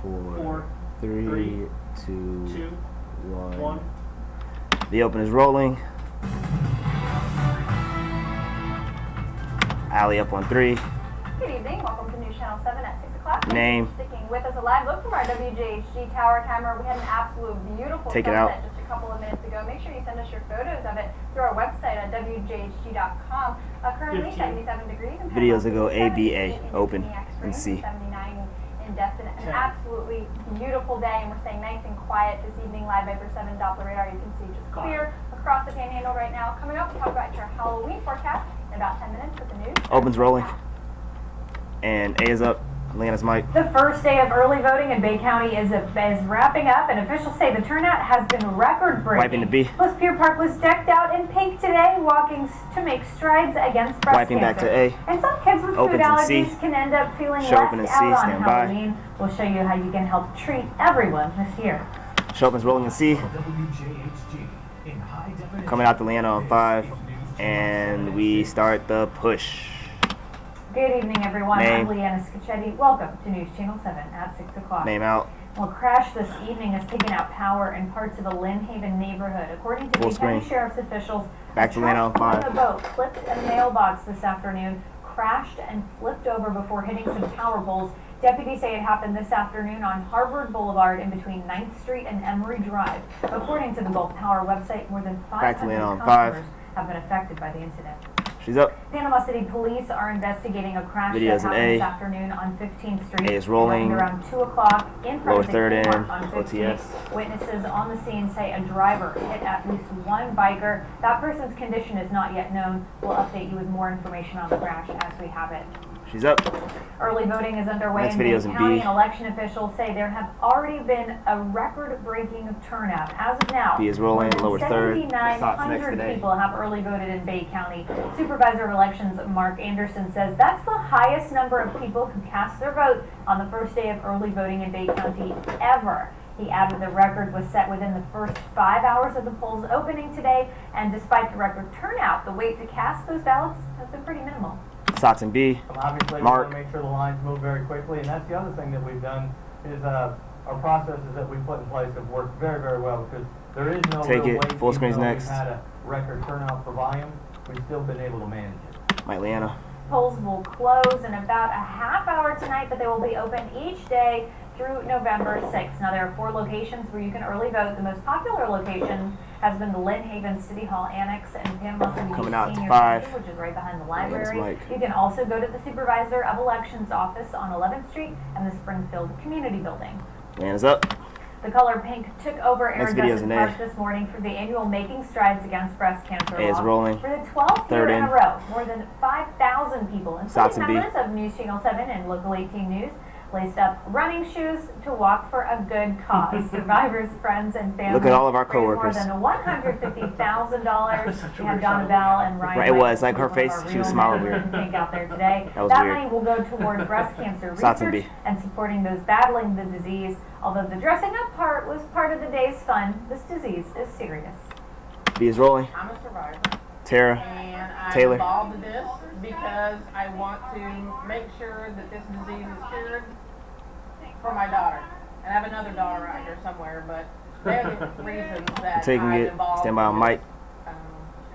4, 3, 2, 1. 1. The open is rolling. Allie up on 3. Good evening. Welcome to News Channel 7 at 6 o'clock. Name. Sticking with us, a live look from our WJHG tower camera. We had an absolute beautiful Take it sunset out. just a couple of minutes ago. Make sure you send us your photos of it through our website at WJHG.com. Currently 77 degrees. And Videos that go A, B, A, 78 in open, Phoenix, and C. 79 in Destin. An absolutely beautiful day, and we're staying nice and quiet this evening. Live Viper 7 Doppler radar. You can see just clear across the Panhandle right now. Coming up, we'll talk about your Halloween forecast in about 10 minutes with the news. Open's rolling. And A is up. Atlanta's Mike. The first day of early voting in Bay County is wrapping up, and officials say the turnout has been record-breaking. Wiping to B. Plus, Pier Park was decked out in pink today, walking to make strides against breast Wiping back cancer. to A. And some kids with food Opens in C. allergies can end up feeling Show open in left C. out on Stand by. Halloween. We'll show you how you can help treat everyone this year. Show open's rolling in C. Coming out to Atlanta on 5. And we start the push. Good evening, everyone. Name. I'm Leanna Scacchetti. Welcome to News Channel 7 at 6 o'clock. Name out. Well, a crash this evening has taken out power in parts of a Lynn Haven neighborhood. According to Full Bay County screen. Sheriff's officials, Back to Atlanta on 5. a boat flipped a mailbox this afternoon, crashed and flipped over before hitting some power poles. Deputies say it happened this afternoon on Harvard Boulevard in between 9th Street and Emory Drive. According to the Gulf Power website, more than Back to 500 Atlanta on customers 5. have been affected by the incident. She's up. Panama City Police are investigating a crash Videos that in happened A. this afternoon on 15th Street. A is It rolling. happened around 2 o'clock in front Lower of the third in. Kmart on 15th. OTS. Witnesses on the scene say a driver hit at least one biker. That person's condition is not yet known. We'll update you with more information on the crash as we have it. She's up. Early voting is underway Next in Bay video's in County, B. and election officials say there have already been a record-breaking turnout. As of now, B is rolling, more than lower third. Stops next 7,900 today. people have early voted in Bay County. Supervisor of Elections Mark Anderson says that's the highest number of people who cast their vote on the first day of early voting in Bay County ever. He added the record was set within the first 5 hours of the polls opening today, and despite the record turnout, the wait to cast those ballots has been pretty minimal. Sots in B. Obviously, Mark. we want to make sure the lines move very quickly, and that's the other thing that we've done is our processes that we put in place have worked very, very well because there is no Take real it. wait. Full Even screen's though next. We've had a record turnout for volume. We've still been able to manage it. Mike Leanna. Polls will close in about a half hour tonight, but they will be open each day through November 6th. Now, there are 4 locations where you can early vote. The most popular location has been the Lynn Haven City Hall Annex and Panama City Coming out to Senior 5. Center, which is right behind the Thanks, library. Mike. You can also go to the Supervisor of Elections office on 11th Street and the Springfield Community Building. Leanna's up. The color pink took over Next video's Iridescent in Park A. this morning for the annual Making Strides Against Breast Cancer A is walk. rolling. For the 12th Third year in in. a row, more than 5,000 people, Sots including in B. members of News Channel 7 and Local 18 News, laced up running shoes to walk for a good cause. Survivors, friends, and family. Look at all of our raised coworkers. More than $150,000. We have Donna Bell and Ryan. Right, it was, White, like, her one of face, our she was real smiling men weird. in pink out there today. That was That weird. money will go toward breast cancer Sots in research B. and supporting those battling the disease. Although the dressing up part was part of the day's fun, this disease is serious. B is rolling. I'm a survivor, Tara. and I'm Taylor. involved in this because I want to make sure that this disease is cured for my daughter. And I have another daughter out here somewhere, but they're the reasons that Taking I'm it. involved Stand by on in Mike. this,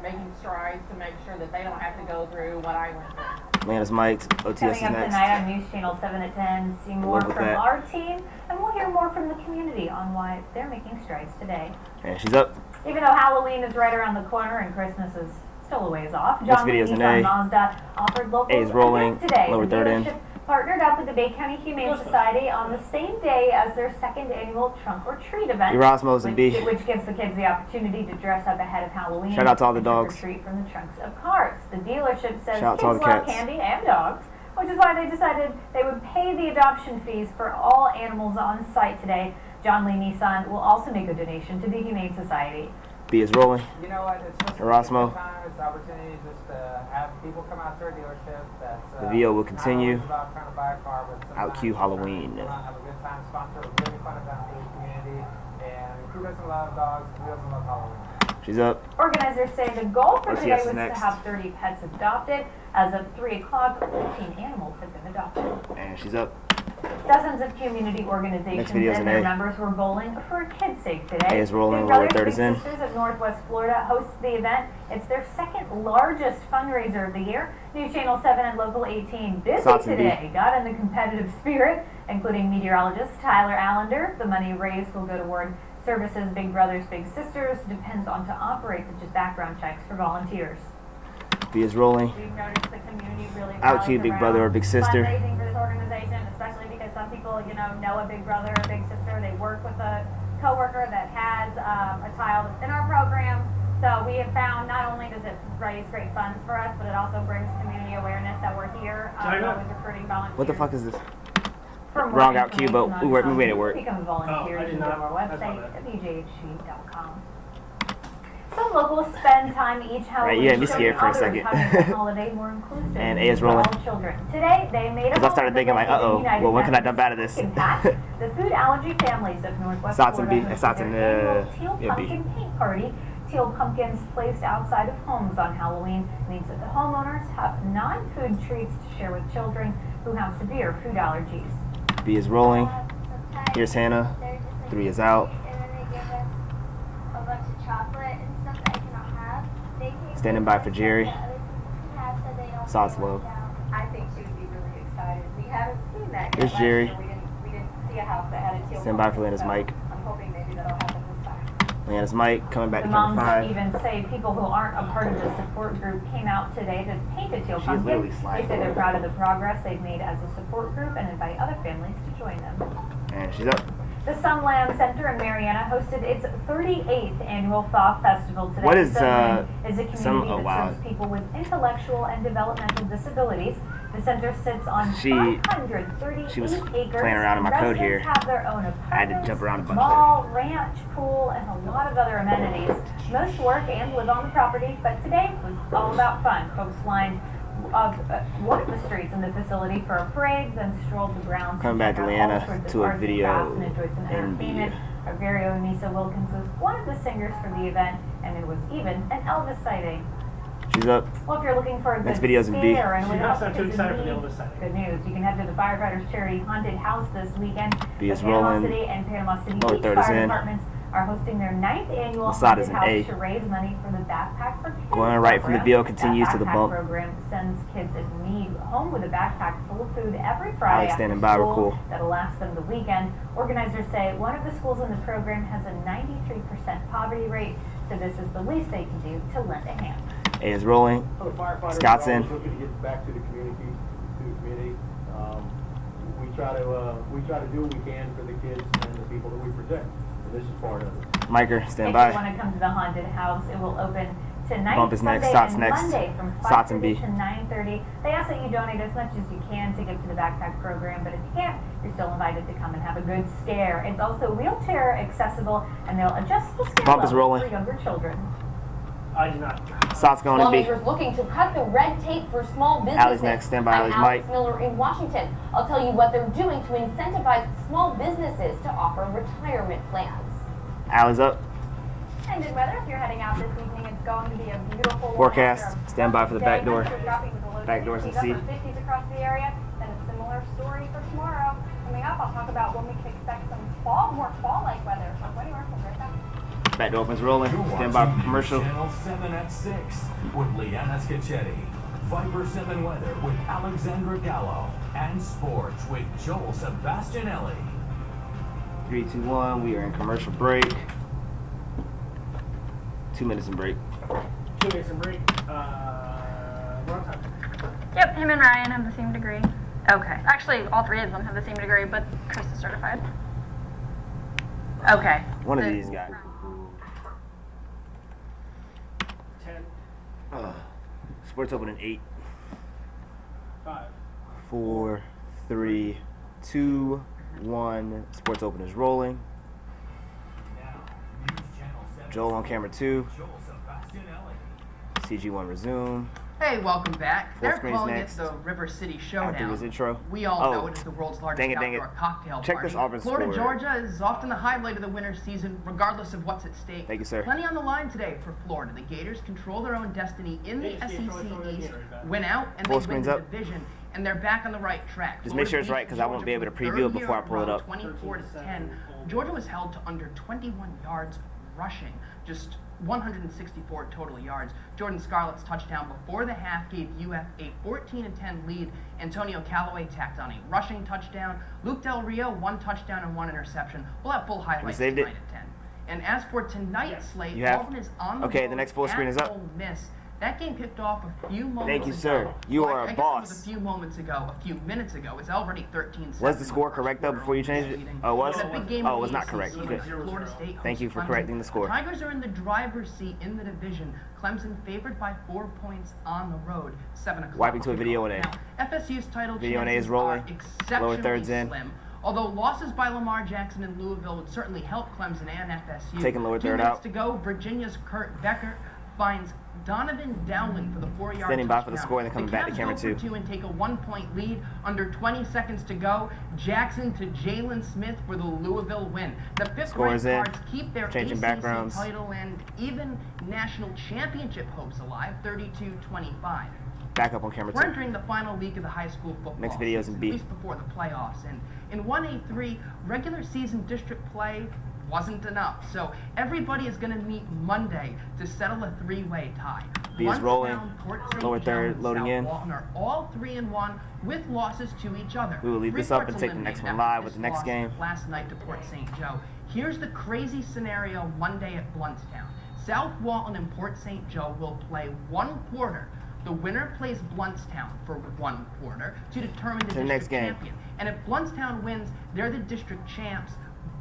making strides to make sure that they don't have to go through what I went through. Atlanta's Mike. OTS is Coming up next. tonight on News Channel 7 at 10, see more Live with from that. our team, and we'll hear more from the community on why they're making strides today. And she's up. Even though Halloween is right around the corner and Christmas is still a ways off, Next John video's in Nissan A. Mazda offered locals A is rolling. a gift today. Lower The third in. dealership partnered up with the Bay County Humane Society on the same day as their second annual Trunk or Treat event. Erasmus and B. Which gives the kids the opportunity to dress up ahead of Halloween. Shout out to all the and trick or dogs. treat from the trunks of cars. The dealership says Shout out kids to all the love cats. candy and dogs, which is why they decided they would pay the adoption fees for all animals on site today. John Lee Nissan will also make a donation to the Humane Society. B is rolling. You know what? It's just Erasmo. a good time. It's an opportunity just to have people come out to our dealership. That's The video will not continue. always about trying to buy a car, but Out sometimes cue just Halloween. Come out, have a good time, sponsor a really fun event for the community, and who doesn't love dogs? Who doesn't love Halloween? She's up. Organizers say the goal for OTS today is was next. to have 30 pets adopted. As of 3 o'clock, 15 animals have been adopted. And she's up. Dozens of community organizations video's and an their A. members were bowling for kids' sake today. A is rolling, Big lower Brothers third Big is in. Sisters of Northwest Florida hosts the event. It's their second largest fundraiser of the year. News Channel 7 and Local 18 busy Thoughts and today. Got in the competitive spirit, including meteorologist Tyler Allender. The money raised will go toward services Big Brothers Big Sisters depends on to operate, such as background checks for volunteers. B is rolling. We've noticed the community really Out to you, rallies big brother or around big sister. fundraising for this organization, especially because some people, know a big brother or big sister. They work with a coworker that has a child that's in our program. So we have found not only does it raise great funds for us, but it also brings community awareness that we're here. We're always recruiting volunteers. What the fuck is this? For more Wrong out cue, but information we on made it how work. to become a volunteer, Oh, I you did can go to not. our That's my website, bad. wjhc.com. Some locals spend time each Halloween you had me showing scared for a others second. how to make the holiday more inclusive And A is for rolling. all children. Today, they made a Because I started thinking like, uh-oh, well, when can I dump out of this? The food allergy families of Northwest Thoughts and Florida B. hosted Thoughts and, their annual Teal yeah, B. Pumpkin Paint Party. Teal pumpkins placed outside of homes on Halloween means that the homeowners have non-food treats to share with children who have severe food allergies. B is rolling. Here's Hannah. 3 is out. And then they give us a bunch of chocolate and stuff that I cannot have. They take Standing by for Jerry. that other people can have so they don't Sauce feel low. left out. I think she would be really excited. We haven't seen that yet. Here's Last Jerry. year We didn't see a house that had a teal. Stand by for pumpkin, Lena's so mic. I'm hoping maybe that'll happen this time. Leanna's Mike coming back The to number moms 5. even say people who aren't a part of the support group came out today to paint a teal She is pumpkin. literally They sliding. say they're proud of the progress they've made as a support group and invite other families to join them. And she's up. The Sunland Center in Mariana hosted its 38th annual Thaw Festival today. What is, Sunland is a community oh, that wow. serves people with intellectual and developmental disabilities. The center sits on She 538 was acres. playing around in my code Residents here. have their own I had to apartments, jump around a bunch mall, ranch, pool, and a lot of other amenities. Most work and live on the property, but today was all about fun. Folks lined one of the streets in the facility for a parade, then strolled the grounds Coming back to check out Leanna all sorts of to a arts and video crafts and enjoy some and B. entertainment. Our very own Nisa Wilkins was one of the singers for the event, and there was even an Elvis sighting. She's up. Well, if you're looking for a Next good video's in B. scare and She's without not too kids in excited for the need, Elvis sighting. good news. You can head to the firefighters charity haunted house this weekend. B is the Panama rolling. City and Panama City Lower Beach third is fire in. departments are hosting their 9th annual Masad is haunted an house A. to raise money for the Backpack for Kids Going right from the program. bill continues That to the backpack bump. program sends kids in need home with a backpack full of food every Friday Alex standing after by, we're school cool. that'll last them the weekend. Organizers say one of the schools in the program has a 93% poverty rate, so this is the least they can do to lend a hand. A is rolling. The firefighters Scott's are in. always looking to give back to the community, We try to do what we can for the kids and the people that we protect, and this is part of it. Miker, stand If by. you want to come to the haunted house, it will open tonight, Bump is next, Sunday, Sots and next. Monday from Sots and 5:30 B. to 9:30. They ask that you donate as much as you can to give to the backpack program, but if you can't, you're still invited to come and have a good scare. It's also wheelchair accessible, and they'll adjust the scare Bump is level rolling. for younger children. I do not. Sots going to B. Lawmakers looking to cut the red tape for small businesses. Allie's next. Stand by, I'm Allie's Alex mic. Miller in Washington. I'll tell you what they're doing to incentivize small businesses to offer retirement plans. Allie's up. And good weather, if you're heading out this evening, it's going to be a beautiful Forecast. warm after a Stand by for the back door. day. Dropping to the low Back door's in 60s, C. upper 50s across the area. Then a similar story for tomorrow. Coming up, I'll talk about when we can expect some more fall-like weather. So when we're right back. Back door opens rolling. Stand by for commercial. Channel 7 at 6 with Leanna Scacchetti. Viper 7 weather with Alexandra Gallo. And sports with Joel Sebastianelli. 3, 2, 1. We are in commercial break. 2 minutes in break. 2 minutes and break. We're on time. Yep, him and Ryan have the same degree. Okay. Actually, all three of them have the same degree, but Chris is certified. Okay. One of these guys. 10, Sports open in 8, 5. 4, 3, 2, 1. Sports open is rolling. Now, News Channel 7. Joel on camera 2. Joel Sebastianelli. CG1 resume. Hey, welcome back. Fourth They're screen's calling next. it the River City After Showdown. his intro. We all Oh, know it is the world's largest dang it. outdoor cocktail Check party. this Auburn Florida, score. Georgia is often the highlight of the winter season, regardless of what's at stake. Thank you, sir. Plenty on the line today for Florida. The Gators control their own destiny in the Hey, SEC Troy, East, here, win out, and Full they win screen's the up. division. and they're back on the right track. Just make sure it's right, because I won't be able to preview it before I pull it up. 24-10. Georgia was held to under 21 yards rushing, just 164 total yards. Jordan Scarlett's touchdown before the half gave UF a 14-10 lead. Antonio Callaway tacked on a rushing touchdown. Luke Del Rio, 1 touchdown and 1 interception. We'll have full highlights tonight at 10. And as for tonight's slate, Auburn is on the road the next full screen is up. Ole Miss. That game kicked off a few moments ago. Thank you, sir. You are a I boss. guess it was a few moments ago, a few minutes ago. It's already 13-7. Was the score correct, though, before you changed it? Oh, it was? It's a big game Oh, it was in not the correct. ACC. Good. Florida State Thank you for hosts correcting Clemson. the score. Tigers are in the driver's seat in the division. Clemson favored by 4 points on the road. 7 o'clock. Wiping to a video in A. Now, FSU's title Video in A chances is rolling. are exceptionally Lower thirds in. slim. Although losses by Lamar Jackson and Louisville would certainly help Clemson and FSU. Taking lower 2 third minutes out. to go. Virginia's Kurt Becker finds Donovan Dowling for the 4-yard Standing by for the touchdown. score and then coming back to Cavs camera go for 2. 2 and take a 1-point lead. Under 20 seconds to go, Jackson to Jalen Smith for the Louisville win. The Score is in. fifth-ranked Cards keep their Changing ACC backgrounds. title and even national championship hopes alive, 32-25. Back up on camera We're 2. entering the final week of the high school football Next video is in season, B. at least before the playoffs. And in 1A3, regular season district play wasn't enough. So everybody is going to meet Monday to settle a 3-way tie. B is rolling. Blountstown, Port St. Lower Joe, third, and loading South in. Walton are all 3-1 with losses to each other. We will leave this up and take the Freeport's next one eliminated live after with the this next loss game. Last night to Port St. Joe. Here's the crazy scenario Monday at Blountstown. South Walton and Port St. Joe will play 1 quarter. The winner plays Blountstown for 1 quarter to determine the district next game. champion. And if Blountstown wins, they're the district champs.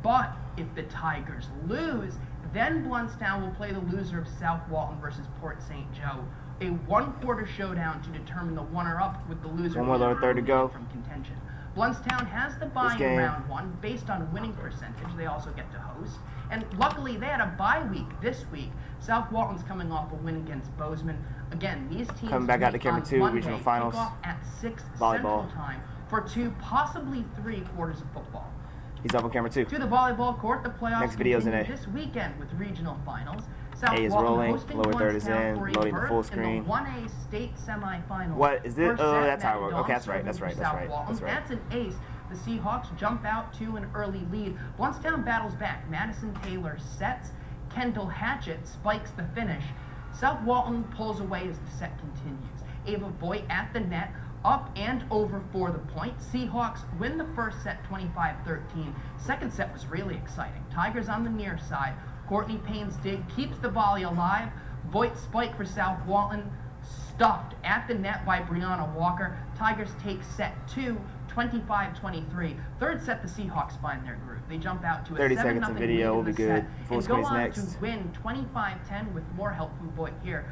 But if the Tigers lose, then Blountstown will play the loser of South Walton versus Port St. Joe. A 1-quarter showdown to determine the runner-up with the loser One more lower third to go. from contention. Blountstown has the bye in game. round 1 based on winning percentage. They also get to host. And luckily, they had a bye week this week. South Walton's coming off a win against Bozeman. Again, these teams Coming back out to meet camera on 2, Monday, regional finals. kick off at 6 Volleyball. Central Time for 2, possibly 3 quarters of football. He's up on camera 2. To the volleyball court, the playoffs Next video's in continue A. this weekend with regional finals. South A is Walton rolling, hosting lower third is Blountstown in, for a loading the berth full in screen. the 1A state semifinals. What is this? First Oh, set, that's how it Matt works. Dawn Okay, that's right, serving that's for right, South that's Walton. right. That's an ace. The Seahawks jump out to an early lead. Blountstown battles back. Madison Taylor sets. Kendall Hatchett spikes the finish. South Walton pulls away as the set continues. Ava Voigt at the net, up and over for the point. Seahawks win the first set 25-13. Second set was really exciting. Tigers on the near side. Courtney Payne's dig keeps the volley alive. Voigt spike for South Walton, stuffed at the net by Brianna Walker. Tigers take set 2, 25-23. Third set, the Seahawks find their groove. They jump out to a 30 7-0 seconds of video will lead in be the good. set Full and go screen's on next. to win 25-10 with more help from Voigt here.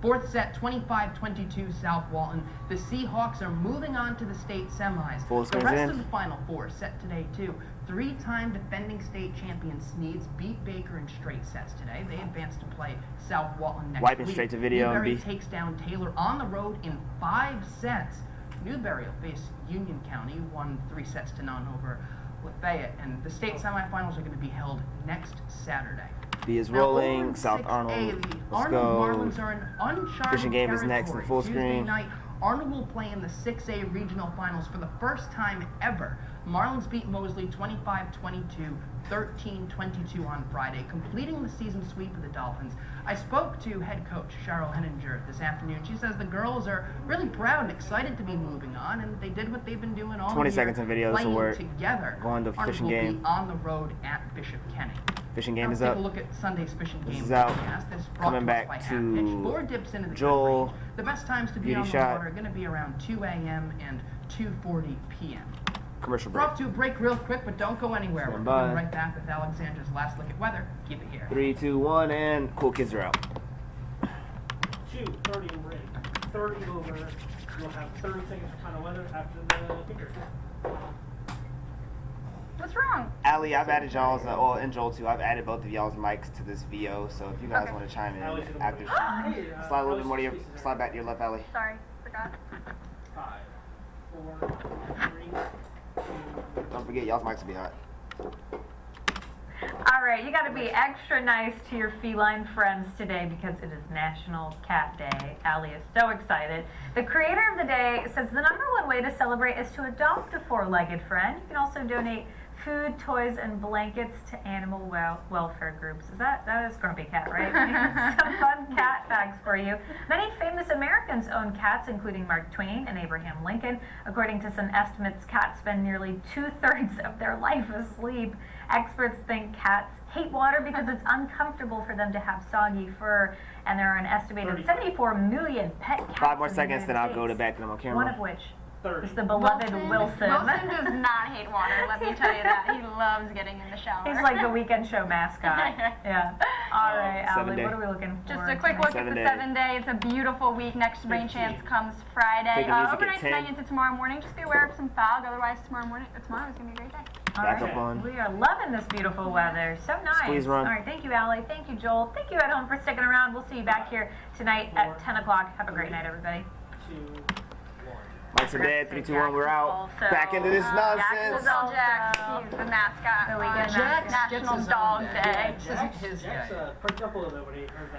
Fourth set, 25-22 South Walton. The Seahawks are moving on to the state semis. Full The screen's rest in. of the Final Four set today too. 3-time defending state champion Sneeds beat Baker in straight sets today. They advance to play South Walton next Wiping week. straight to video and Newberry B. takes down Taylor on the road in 5 sets. Newberry will face Union County, won 3 sets to none over Lafayette, and the state semifinals are going to be held next Saturday. B is Now, over rolling. in South 6A, Arnold. the Let's Arnold go. Marlins are in uncharted Fishing game is next in territory. full Tuesday screen. night, Arnold will play in the 6A regional finals for the first time ever. Marlins beat Mosley 25-22, 13-22 on Friday, completing the season sweep of the Dolphins. I spoke to head coach Cheryl Henninger this afternoon. She says the girls are really proud and excited to be moving on, and they did what they've been doing all 20 year, seconds in video, this will playing work. together. Going to Arnold fishing will game. be on the road at Bishop Kenny. Fishing game Now is take up. a look at Sunday's fishing This game is out. broadcast. This brought Coming to us back by to Half Pitch. 4 dips into the Joel. good range. The best times to be Beauty on the shot. water are going to be around 2 a.m. and 2:40 p.m. Commercial We're break. off to a break real quick, but don't go anywhere. Stand We're by. coming right back with Alexandra's last look at weather. Keep it here. 3, 2, 1, and cool kids are out. 30 in rain. 30 over. We'll have 30 seconds for final weather after the kicker. What's wrong? Allie, I've added y'all's, and Joel too, I've added both of y'all's mics to this VO, so if you guys Okay. want to chime in Allie should have after, been- Hey, slide a little bit more to your, slide back to your left, Allie. Sorry, forgot. 5, 4, 3, 2, Don't forget, y'all's mics will be hot. All right, you got to be extra nice to your feline friends today because it is National Cat Day. Allie is so excited. The creator of the day says the #1 way to celebrate is to adopt a four-legged friend. You can also donate food, toys, and blankets to animal welfare groups. That is Grumpy Cat, right? Some fun cat facts for you. Many famous Americans own cats, including Mark Twain and Abraham Lincoln. According to some estimates, cats spend nearly 2/3 of their life asleep. Experts think cats hate water because it's uncomfortable for them to have soggy fur, and there are an estimated 74 million pet cats. 5 more in the seconds, United then I'll go to States. back to my camera. One of which is the beloved Wilson. Wilson does not hate water, let me tell you that. He loves getting in the shower. He's like the weekend show mascot. Yeah. All right, Allie, 7 day. what are we looking for? Just a quick look at 7 the day. 7 day. It's a beautiful week. Next rain chance comes Friday. Take the music at Overnight 10. tonight into tomorrow morning. Just be aware of some fog. Otherwise, tomorrow is going to be a great day. All Back right. up on. We are loving this beautiful weather. So nice. Squeeze run. All right, thank you, Allie. Thank you, Joel. Thank you at home for sticking around. We'll see you back here tonight at 10 o'clock. Have a great night, everybody. 2, 1. Mike's in bed. 3, 2, 1. We're out. Back into this Jack nonsense. is all Jack. He's the mascot The on weekend Jack gets National his own Dog day. Day. This isn't his Jack's day. perked up a little bit when he heard that.